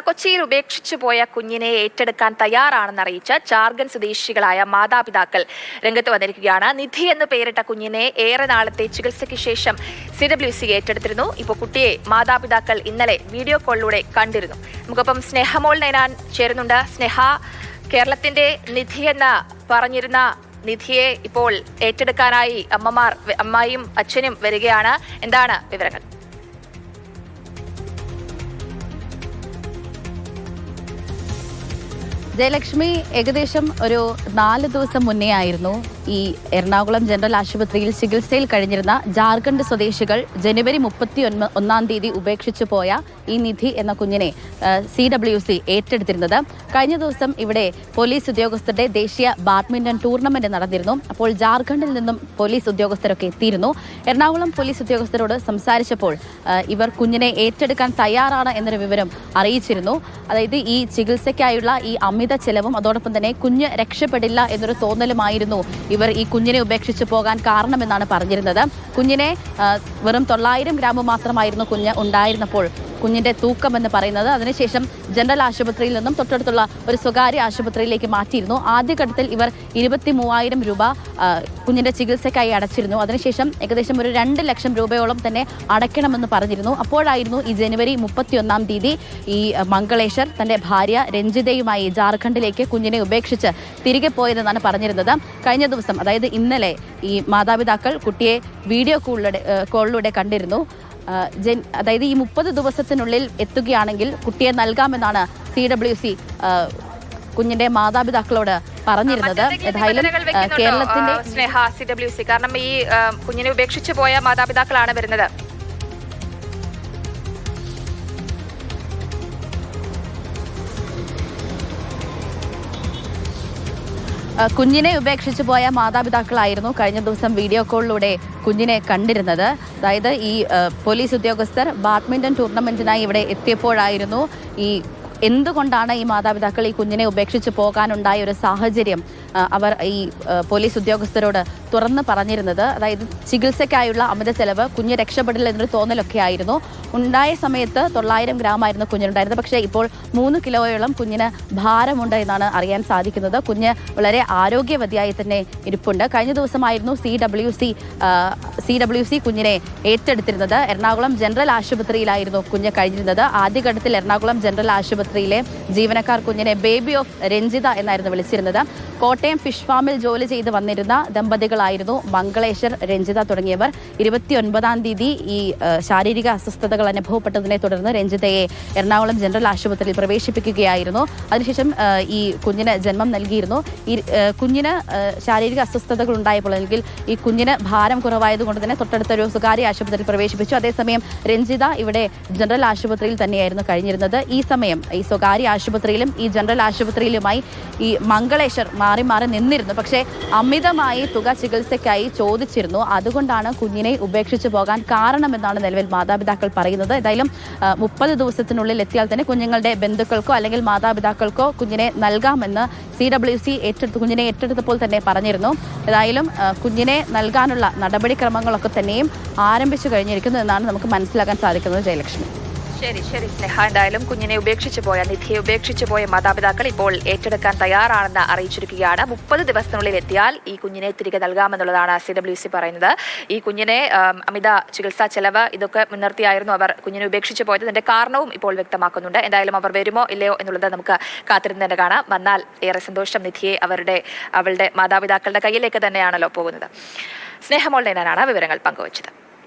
കൊച്ചിയിൽ ഉപേക്ഷിച്ചു പോയ കുഞ്ഞിനെ ഏറ്റെടുക്കാൻ തയ്യാറാണെന്ന് അറിയിച്ച് ജാർഖണ്ഡ് സ്വദേശികളായ മാതാപിതാക്കൾ രംഗത്ത് വന്നിരിക്കുകയാണ്. നിധി എന്ന് പേരിട്ട കുഞ്ഞിനെ ഏറെ നാളത്തെ ചികിത്സയ്ക്ക് ശേഷം CWC ഏറ്റെടുത്തിരുന്നു. ഇപ്പോൾ കുട്ടിയെ മാതാപിതാക്കൾ ഇന്നലെ വീഡിയോ കോളിലൂടെ കണ്ടിരുന്നു. നമുക്കൊപ്പം സ്നേഹമോൾ നൈനാൻ ചേരുന്നുണ്ട്. സ്നേഹ, കേരളത്തിന്റെ നിധി എന്ന് പറഞ്ഞിരുന്ന നിധിയെ ഇപ്പോൾ ഏറ്റെടുക്കാനായി അമ്മയും അച്ഛനും വരികയാണ്. എന്താണ് വിവരങ്ങൾ? ജയലക്ഷ്മി, ഏകദേശം ഒരു 4 ദിവസം മുന്നേ ആയിരുന്നു ഈ എറണാകുളം ജനറൽ ആശുപത്രിയിൽ ചികിത്സയിൽ കഴിഞ്ഞിരുന്ന ജാർഖണ്ഡ് സ്വദേശികൾ ജനുവരി 31 ഉപേക്ഷിച്ചു പോയ ഈ നിധി എന്ന കുഞ്ഞിനെ CWC ഏറ്റെടുത്തിരുന്നത്. കഴിഞ്ഞ ദിവസം ഇവിടെ പോലീസ് ഉദ്യോഗസ്ഥരുടെ ദേശീയ ബാഡ്മിന്റൺ ടൂർണമെന്റ് നടന്നിരുന്നു. അപ്പോൾ ജാർഖണ്ഡിൽ നിന്നും പോലീസ് ഉദ്യോഗസ്ഥരൊക്കെ എത്തിയിരുന്നു. എറണാകുളം പോലീസ് ഉദ്യോഗസ്ഥരോട് സംസാരിച്ചപ്പോൾ ഇവർ കുഞ്ഞിനെ ഏറ്റെടുക്കാൻ തയ്യാറാണ് എന്നൊരു വിവരം അറിയിച്ചിരുന്നു. അതായത് ഈ ചികിത്സയ്ക്കായുള്ള ഈ അമിത ചെലവും അതോടൊപ്പം തന്നെ കുഞ്ഞ് രക്ഷപ്പെടില്ല എന്നൊരു തോന്നലുമായിരുന്നു ഇവർ ഈ കുഞ്ഞിനെ ഉപേക്ഷിച്ച് പോകാൻ കാരണമെന്നാണ് പറഞ്ഞിരുന്നത്. കുഞ്ഞിനെ വെറും 900 ഗ്രാം മാത്രമായിരുന്നു കുഞ്ഞ് ഉണ്ടായിരുന്നപ്പോൾ കുഞ്ഞിന്റെ തൂക്കം എന്ന് പറയുന്നത്. അതിനുശേഷം ജനറൽ ആശുപത്രിയിൽ നിന്നും തൊട്ടടുത്തുള്ള ഒരു സ്വകാര്യ ആശുപത്രിയിലേക്ക് മാറ്റിയിരുന്നു. ആദ്യഘട്ടത്തിൽ ഇവർ 23,000 രൂപ കുഞ്ഞിന്റെ ചികിത്സയ്ക്കായി അടച്ചിരുന്നു. അതിനുശേഷം ഏകദേശം ഒരു 2 ലക്ഷം രൂപയോളം തന്നെ അടയ്ക്കണമെന്ന് പറഞ്ഞിരുന്നു. അപ്പോഴായിരുന്നു ഈ ജനുവരി 31 ഈ മംഗളേശ്വർ തന്റെ ഭാര്യ രഞ്ജിതയുമായി ജാർഖണ്ഡിലേക്ക് കുഞ്ഞിനെ ഉപേക്ഷിച്ച് തിരികെ പോയതെന്നാണ് പറഞ്ഞിരുന്നത്. കഴിഞ്ഞ ദിവസം, അതായത് ഇന്നലെ, ഈ മാതാപിതാക്കൾ കുട്ടിയെ വീഡിയോ കോളിലൂടെ കണ്ടിരുന്നു. അതായത് ഈ 30 ദിവസത്തിനുള്ളിൽ എത്തുകയാണെങ്കിൽ കുട്ടിയെ നൽകാമെന്നാണ് CWC കുഞ്ഞിന്റെ മാതാപിതാക്കളോട് പറഞ്ഞിരുന്നത്. ഏതായാലും കേരളത്തിന്റെ സ്നേഹ CWC, കാരണം ഈ കുഞ്ഞിനെ ഉപേക്ഷിച്ചു പോയ മാതാപിതാക്കളാണ് വരുന്നത്. കുഞ്ഞിനെ ഉപേക്ഷിച്ചു പോയ മാതാപിതാക്കളായിരുന്നു കഴിഞ്ഞ ദിവസം വീഡിയോ കോളിലൂടെ കുഞ്ഞിനെ കണ്ടിരുന്നത്. അതായത് ഈ പോലീസ് ഉദ്യോഗസ്ഥർ ബാഡ്മിന്റൺ ടൂർണമെന്റിനായി ഇവിടെ എത്തിയപ്പോഴായിരുന്നു എന്തുകൊണ്ടാണ് ഈ മാതാപിതാക്കൾ ഈ കുഞ്ഞിനെ ഉപേക്ഷിച്ച് പോകാനുണ്ടായ ഒരു സാഹചര്യം അവർ ഈ പോലീസ് ഉദ്യോഗസ്ഥരോട് തുറന്ന് പറഞ്ഞിരുന്നത്. അതായത് ചികിത്സയ്ക്കായുള്ള അമിത ചെലവ്, കുഞ്ഞ് രക്ഷപ്പെടില്ല എന്നൊരു തോന്നലൊക്കെ ആയിരുന്നു. ഉണ്ടായ സമയത്ത് 900 ഗ്രാം ആയിരുന്നു കുഞ്ഞിനുണ്ടായിരുന്നത്. പക്ഷേ ഇപ്പോൾ 3 കിലോയോളം കുഞ്ഞിന് ഭാരമുണ്ട് എന്നാണ് അറിയാൻ സാധിക്കുന്നത്. കുഞ്ഞ് വളരെ ആരോഗ്യവതിയായി തന്നെ ഇരിപ്പുണ്ട്. കഴിഞ്ഞ ദിവസമായിരുന്നു CWC കുഞ്ഞിനെ ഏറ്റെടുത്തിരുന്നത്. എറണാകുളം ജനറൽ ആശുപത്രിയിലായിരുന്നു കുഞ്ഞ് കഴിഞ്ഞിരുന്നത്. ആദ്യഘട്ടത്തിൽ എറണാകുളം ജനറൽ ആശുപത്രിയിലെ ജീവനക്കാർ കുഞ്ഞിനെ ബേബി ഓഫ് രഞ്ജിത എന്നായിരുന്നു വിളിച്ചിരുന്നത്. കോട്ടയം ഫിഷ് ഫാമിൽ ജോലി ചെയ്ത് വന്നിരുന്ന ദമ്പതികളായിരുന്നു മംഗളേശ്വർ, രഞ്ജിത തുടങ്ങിയവർ. 29 ഈ ശാരീരിക അസ്വസ്ഥതകൾ അനുഭവപ്പെട്ടതിനെ തുടർന്ന് രഞ്ജിതയെ എറണാകുളം ജനറൽ ആശുപത്രിയിൽ പ്രവേശിപ്പിക്കുകയായിരുന്നു. അതിനുശേഷം ഈ കുഞ്ഞിന് ജന്മം നൽകിയിരുന്നു. ഈ കുഞ്ഞിന് ശാരീരിക അസ്വസ്ഥതകൾ ഉണ്ടായപ്പോൾ, അല്ലെങ്കിൽ ഈ കുഞ്ഞിന് ഭാരം കുറവായതുകൊണ്ട് തന്നെ തൊട്ടടുത്തൊരു സ്വകാര്യ ആശുപത്രിയിൽ പ്രവേശിപ്പിച്ചു. അതേസമയം രഞ്ജിത ഇവിടെ ജനറൽ ആശുപത്രിയിൽ തന്നെയായിരുന്നു കഴിഞ്ഞിരുന്നത്. ഈ സമയം ഈ സ്വകാര്യ ആശുപത്രിയിലും ഈ ജനറൽ ആശുപത്രിയിലുമായി ഈ മംഗളേശ്വർ മാറി മാറി നിന്നിരുന്നു. പക്ഷേ അമിതമായി തുക ചികിത്സയ്ക്കായി ചോദിച്ചിരുന്നു. അതുകൊണ്ടാണ് കുഞ്ഞിനെ ഉപേക്ഷിച്ചു പോകാൻ കാരണമെന്നാണ് നിലവിൽ മാതാപിതാക്കൾ പറയുന്നത്. ഏതായാലും 30 ദിവസത്തിനുള്ളിൽ എത്തിയാൽ തന്നെ കുഞ്ഞുങ്ങളുടെ ബന്ധുക്കൾക്കോ അല്ലെങ്കിൽ മാതാപിതാക്കൾക്കോ കുഞ്ഞിനെ നൽകാമെന്ന് CWC കുഞ്ഞിനെ ഏറ്റെടുത്തപ്പോൾ തന്നെ പറഞ്ഞിരുന്നു. ഏതായാലും കുഞ്ഞിനെ നൽകാനുള്ള നടപടിക്രമങ്ങളൊക്കെ തന്നെയും ആരംഭിച്ചു കഴിഞ്ഞിരിക്കുന്നു എന്നാണ് നമുക്ക് മനസ്സിലാക്കാൻ സാധിക്കുന്നത്. ജയലക്ഷ്മി. ശരി സ്നേഹ, എന്തായാലും കുഞ്ഞിനെ നിധിയെ ഉപേക്ഷിച്ചു പോയ മാതാപിതാക്കൾ ഇപ്പോൾ ഏറ്റെടുക്കാൻ തയ്യാറാണെന്ന് അറിയിച്ചിരിക്കുകയാണ്. 30 ദിവസത്തിനുള്ളിൽ എത്തിയാൽ ഈ കുഞ്ഞിനെ തിരികെ നൽകാമെന്നുള്ളതാണ് CWC പറയുന്നത്. ഈ കുഞ്ഞിനെ അമിത ചികിത്സാ ചെലവ് ഇതൊക്കെ മുൻനിർത്തിയായിരുന്നു അവർ കുഞ്ഞിനെ ഉപേക്ഷിച്ചു പോയത്. ഇതിന്റെ കാരണവും ഇപ്പോൾ വ്യക്തമാക്കുന്നുണ്ട്. എന്തായാലും അവർ വരുമോ ഇല്ലയോ എന്നുള്ളത് നമുക്ക് കാത്തിരുന്ന് തന്നെ കാണാം. വന്നാൽ ഏറെ സന്തോഷം. നിധിയെ അവളുടെ മാതാപിതാക്കളുടെ കയ്യിലേക്ക് തന്നെയാണല്ലോ പോകുന്നത്. സ്നേഹമോൾ നൈനാനാണ് വിവരങ്ങൾ പങ്കുവച്ചത്.